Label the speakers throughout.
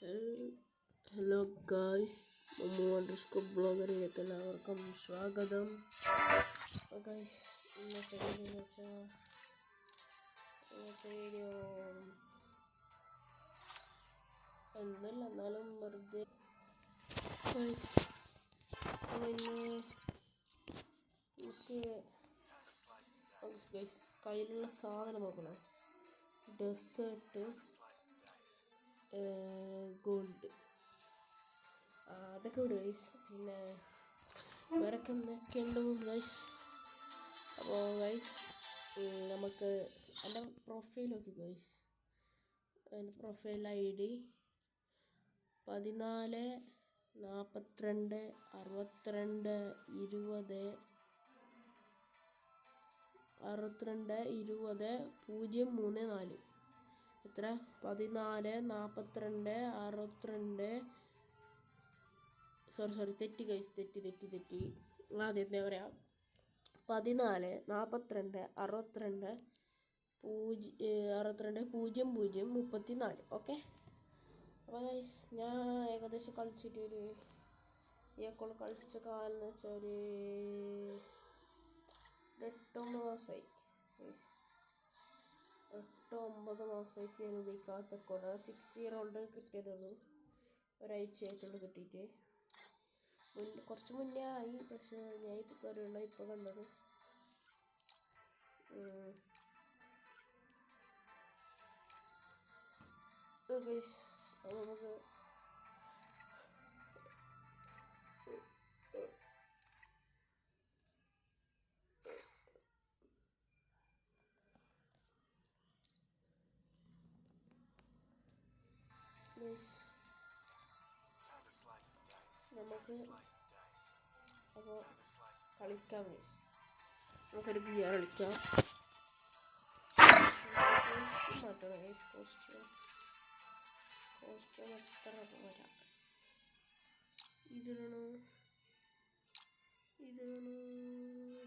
Speaker 1: Hello guys, _ബ്ലോഗറിലേക്ക് എല്ലാവർക്കും സ്വാഗതം. Guys, ഇന്നത്തെ വീഡിയോ എന്നല്ല എന്നാലും വെറുതെ ഗായ്സ് കയ്യിലുള്ള സാധനം നോക്കണം. ഡെസേർട്ട് ഗോൾഡ് അതൊക്കെ വിടും ഗൈസ്. പിന്നെ വേറൊക്കെ എന്തൊക്കെയുണ്ട് ഗൈസ്. അപ്പോൾ ഗൈസ് നമുക്ക് എൻ്റെ പ്രൊഫൈൽ നോക്കി ഗൈസ്. എൻ്റെ പ്രൊഫൈൽ ID 14 42 62 20 034. എത്ര? 14 42 62 സോറി തെറ്റി ഗൈസ്, തെറ്റി ആദ്യം എന്താ പറയാ, 14 42 62 00 ഓക്കെ. അപ്പോൾ ഗൈസ് ഞാൻ ഏകദേശം കളിച്ചിട്ട് കളിച്ച കാലം എന്ന് വെച്ചാൽ ഒരു 8-9 മാസമായി ഗൈസ്. 8-9 മാസമായിട്ട് ഞാൻ ഉപയോഗിക്കാത്ത അക്കൗണ്ടാണ്. 6 year old കിട്ടിയതുള്ളൂ, ഒരാഴ്ചയായിട്ടുള്ളൂ കിട്ടിയിട്ട്. കുറച്ച് മുന്നേ ആയി, പക്ഷേ ഞാൻ ഇപ്പോൾ കയറിയുള്ള ഇപ്പോൾ കണ്ടത്. ഗൈസ് നമുക്ക് അപ്പോൾ കളിക്കാം. നമുക്കൊരു ഗിയർ കളിക്കാം. മാറ്റണം ഗൈസ്, കോസ്റ്റ്യൂം എത്ര വരാം.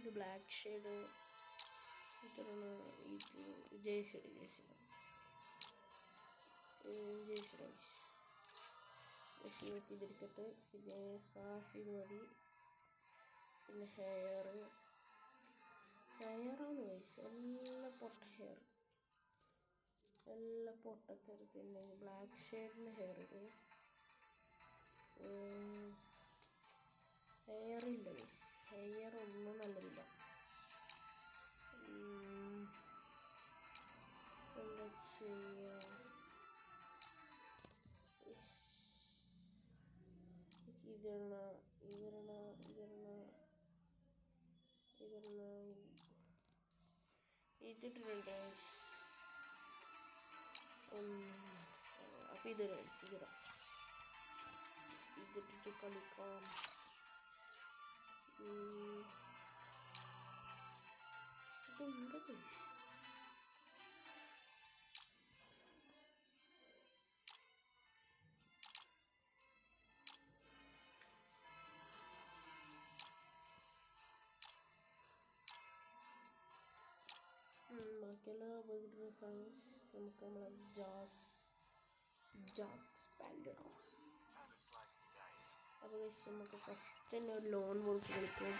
Speaker 1: ഇത് ബ്ലാക്ക് ഷെയ്ഡ്, ഇത് ജേഴ്സി ഇതിരിക്കട്ടെ. പിന്നെ സ്കാർഫ് ഇത് മതി. പിന്നെ ഹെയറാണ് ഗൈസ്, എല്ലാം പൊട്ടത്തരത്തിന് ബ്ലാക്ക് ഷെയ്ഡിന് ഹെയർ. ഇത് ഹെയറില്ല ഗൈസ്, ഹെയർ ഒന്നും നല്ലതില്ല. എന്താ ചെയ്യുക? ഇതിട്ടിട്ടുണ്ട് ഗൈസ്. അപ്പം ഇതിട്ടിട്ട് കളിക്കാം. ഇതെന്താ ഗൈസ്? ബാക്കിയെല്ലാം ഉപയോഗിക്കുന്ന സയൻസ്. നമുക്ക് നമ്മളെ ജാക്സ് പാൻഡ് ഇടാം. അപ്പോൾ ഗൈസ് നമുക്ക് ഫസ്റ്റ് തന്നെ ഒരു ലോൺ വോൾഫ് കളിക്കും.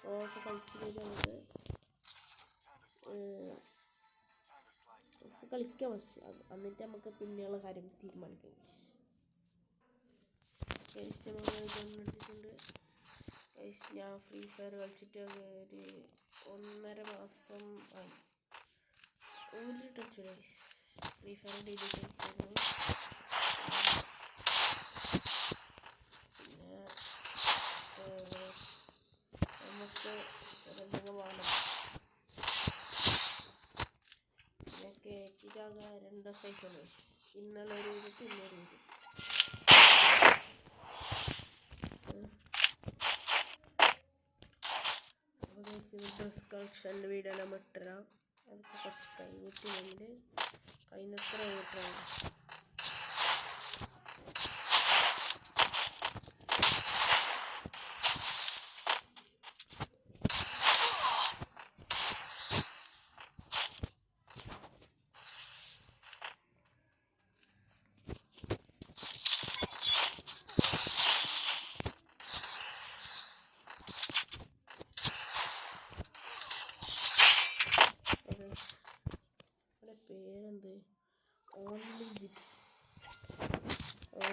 Speaker 1: വോൾഫ് കളിച്ച് കഴിഞ്ഞാൽ നമുക്ക് കളിക്കാം ഫസ്റ്റ്, എന്നിട്ട് നമുക്ക് പിന്നെയുള്ള കാര്യം തീരുമാനിക്കാം. ഗൈസ് എടുത്തിട്ടുണ്ട് ഗൈസ്. ഞാൻ ഫ്രീ ഫയർ കളിച്ചിട്ട് ഒരു 1.5 മാസം ആയി. ഒരു touch guys. Free fire delete ആയിരുന്നു. പിന്നെ നമുക്ക് എന്തെങ്കിലും വേണം. പിന്നെ കേക്കിട്ടാകെ 2 ദിവസമായിട്ടുണ്ട്. ഇന്നലെ ഒരു ഇത്, പിന്നെ ഒരു ഇത്. ഡ്രസ് കളക്ഷൻ്റെ വീഡിയോ എല്ലാം ഇട്ടുതരാം. അതൊക്കെ കുറച്ച് കഴിഞ്ഞിട്ട് കഴിഞ്ഞത്ര ഇട്ടാണ്.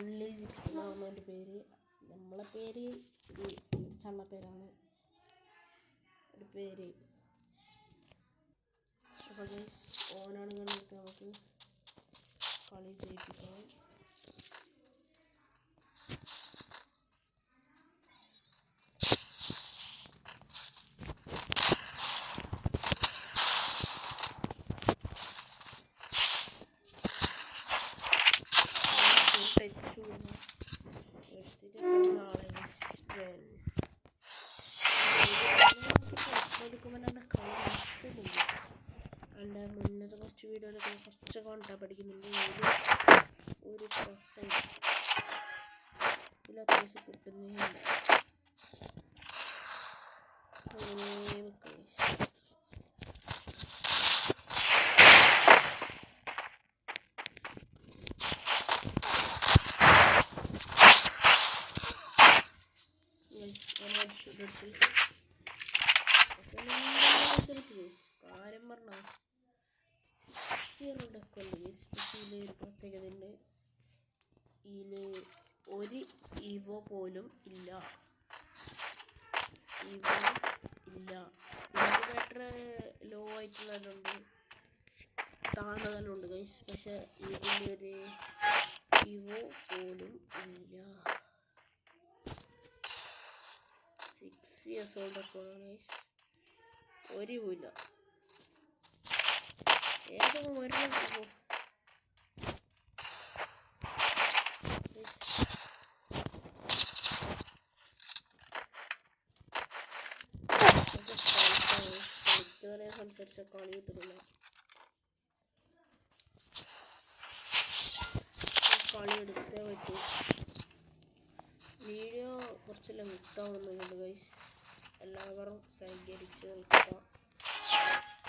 Speaker 1: ഓൺലി 6 എന്നാണ് എൻ്റെ പേര്. നമ്മളെ പേര് ഒരു ചള്ള പേരാണ് ഒരു പേര്. അപ്പോൾ ഗൈസ് ഓനാണ് കണ്ടിട്ട് നമുക്ക് കളി ജയിപ്പിക്കാം. എൻ്റെ മുന്നത്തെ കുറച്ച് വീഡിയോയിലൊക്കെ കുറച്ച് കണ്ടാൽ പഠിക്കുന്നുണ്ട്. ഒരു %. ഇതിൽ അത്യാവശ്യം കിട്ടുന്നില്ല. അങ്ങനെ കാര്യം പറഞ്ഞാൽ സ്പെഷ്യലി ഒരു പ്രത്യേകത ഉണ്ട്. ഇതിൽ ഒരു ഈവോ പോലും ഇല്ല. ബെറ്റർ ലോ ആയിട്ടുള്ളതുണ്ട്, താണതെല്ലാം ഗൈസ്. പക്ഷെ ഇതിലൊരു ഈവോ പോലും ഇല്ല. 6 years old ഒക്കെ ഗൈസ്. ഒരു ഇല്ല. ഏതൊക്കെ വരണം സംസാരിച്ച കളി കിട്ടുന്നില്ല. കളി എടുത്തേ പറ്റൂ. വീഡിയോ കുറച്ച് ലെങ്താവുന്നുണ്ട് ഗൈസ്. എല്ലാവരും സഹകരിച്ച് നിൽക്കുക.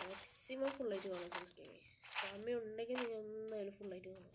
Speaker 1: മാക്സിമം ഫുള്ളായിട്ട് കാണാൻ ശ്രമിക്കുക ഗൈസ്. സമയം ഉണ്ടെങ്കിൽ നിങ്ങൾ എന്തായാലും ഫുള്ളായിട്ട് കാണാം.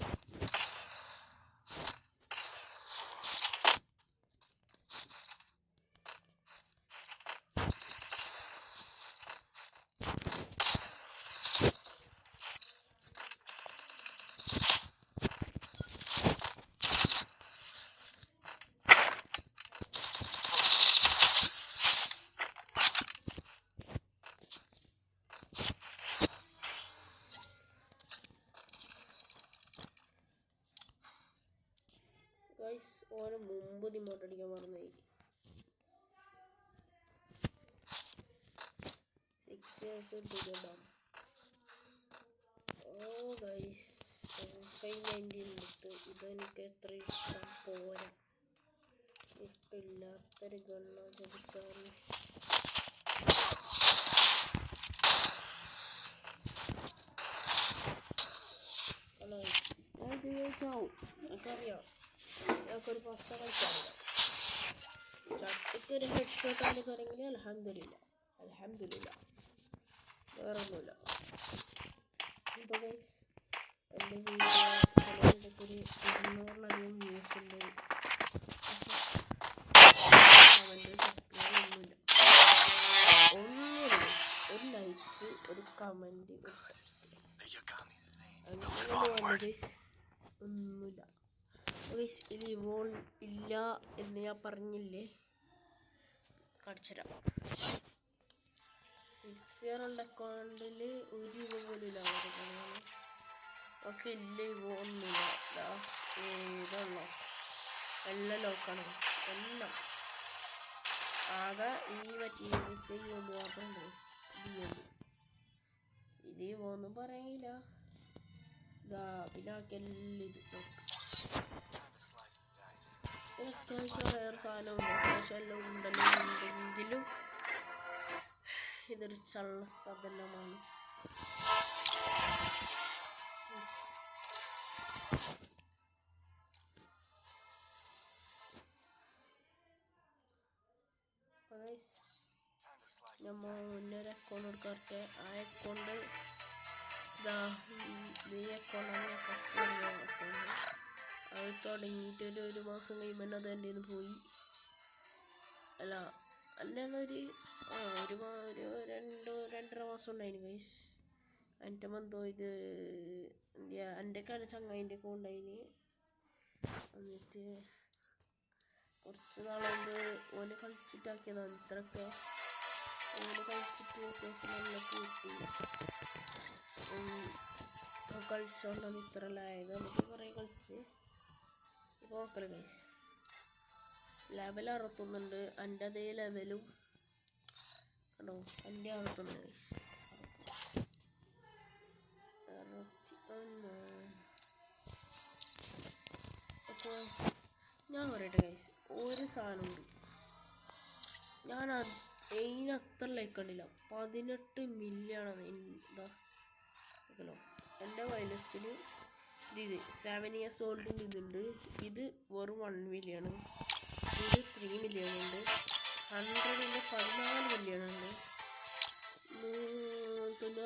Speaker 1: ഗൈസ് ഓന് മുമ്പ് ഇമോട്ട് അടിക്കാൻ മറന്നുപോയി. 6 years എടുത്തിട്ടുണ്ടാവും. ഓ ഗൈസ് 519 എടുത്ത്. ഇതെനിക്ക് എത്ര ഇഷ്ടം പോരാ. ഇപ്പം ഇല്ലാത്തൊരു ഗണ്ണ ജപിച്ചാൽ ഹലോ ഞാൻ ഉപയോഗിച്ചാവും. എനിക്കറിയാം. ഞങ്ങൾക്കൊരു പസ്സ കളിക്കാറില്ല. ചട്ടിക്കൊരു ഹെഡ് ഷോട്ട് ആണെങ്കിലെങ്കിൽ അൽഹംദുലില്ലാ വേറെ ഒന്നുമില്ല. ഇപ്പോൾ ഗൈസ് എൻ്റെ വീഡിയോ ചിലതൊക്കെ ഒരു 200-ലധികം വ്യൂസ് ഉണ്ട്. കമൻറ്റ് സബ്സ്ക്രൈബ് ഒന്നുമില്ല. ഒരു ലൈക്ക്, ഒരു കമൻറ്റ്, ഒരു സബ്സ്ക്രൈബ് അങ്ങനെ ഗൈസ് ഒന്നുമില്ല. ഗൈസ് ഇനി ഇവോൾ ഇല്ല എന്ന് ഞാൻ പറഞ്ഞില്ലേ, കാണിച്ചുതരാം. 6 year old അക്കൗണ്ടിൽ ഒരു ഇവോ പോലും ഇല്ല. ഓക്കെ ഇല്ല, ഇവോ ഒന്നുമില്ല. ഏതുള്ളൂ എല്ലാം ലോക്കാണ്. എല്ലാം ആകെ ഈ മറ്റേ ഒന്ന് മാത്രം. ഇത് ഇവോ ഒന്നും പറയില്ല. പിന്നെ എല്ലാം ഇത് ലോക്ക്. അത്യാവശ്യം വേറെ സാധനമുണ്ട്. അത്യാവശ്യം എല്ലാം ഉണ്ടെങ്കിലും ഇതൊരു ചള്ള സാധനമാണ്. നമ്മൾ മുന്നൊരു അക്കൗണ്ട് എടുക്കാറുണ്ട്. ആ അക്കൗണ്ട് ഈ അക്കൗണ്ടാണ് ഞാൻ ഫസ്റ്റ് അക്കൗണ്ട്. അത് തുടങ്ങിയിട്ട് ഒരു മാസം കഴിയുമ്പോൾ അത് എൻ്റെ നിന്ന് പോയി. അല്ലെന്നൊരു 2-2.5 മാസം ഉണ്ടായിരുന്നു ഗൈസ്. എൻ്റെ എന്തോ ഇത് എൻ്റെ ചങ്ങായിൻ്റെ ഒക്കെ ഉണ്ടായിന്. എന്നിട്ട് കുറച്ച് നാളുകൊണ്ട് ഓന് കളിച്ചിട്ടാക്കിയതാണ് ഇത്രയൊക്കെ. ഓന് കളിച്ചിട്ട് അത്യാവശ്യം നല്ല കൂട്ടി കളിച്ചോണ്ടാണ് ഇത്രയെല്ലാം ആയത്. നമുക്ക് കുറേ കളിച്ച് ഇപ്പോൾ നോക്കല് ഗൈസ്. ലെവൽ 61 എൻ്റെ അതേ ലെവലും കണ്ടോ, എൻ്റെ 61 ഗൈസ്. അപ്പോൾ ഞാൻ പറയട്ടെ ഗൈസ്, ഒരു സാധനമുണ്ട്, ഞാൻ അതിനത്ര ലൈക്ക് കണ്ടില്ല. 18 മില്യൺ എന്താ എൻ്റെ വൈലിസ്റ്റിൽ. ഇത് 7 years ഓൾഡിൻ്റെ ഇതുണ്ട്. ഇത് വെറും 1 മില്യൺ. ഇത് 3 മില്യൺ ഉണ്ട്. 100ൻ്റെ 14 മില്യൺ ഉണ്ട്. 90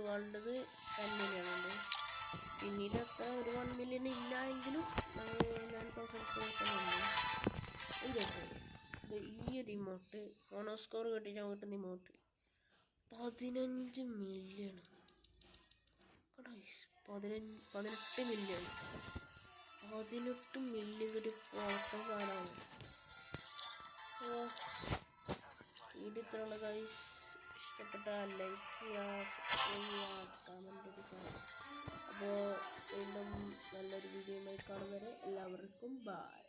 Speaker 1: വേണ്ടത് 10 മില്യൺ ഉണ്ട്. പിന്നീട് അത്ര ഒരു 1 മില്യൺ ഇല്ല എങ്കിലും 9,000 ഉണ്ട്. ഈ റിമോട്ട് മോണോസ്കോർ കിട്ടിയിട്ട് കിട്ടുന്ന റിമോട്ട് 15 മില്യൺ. 18 മില്യൺ 18 മില്യൺ കിട്ടി പോട്ട സാധനമാണ്. അപ്പോൾ വീഡിയോ ഇത്രയുള്ള ഗൈസ്. ഇഷ്ടപ്പെട്ട ലൈക്ക് ചെയ്യുക, സബ്സ്ക്രൈബ് ചെയ്യുക, കമൻറ്റ് ചെയ്യുക. അപ്പോൾ വീണ്ടും നല്ലൊരു വീഡിയോയുമായി കാണുന്നവരെ എല്ലാവർക്കും ബൈ.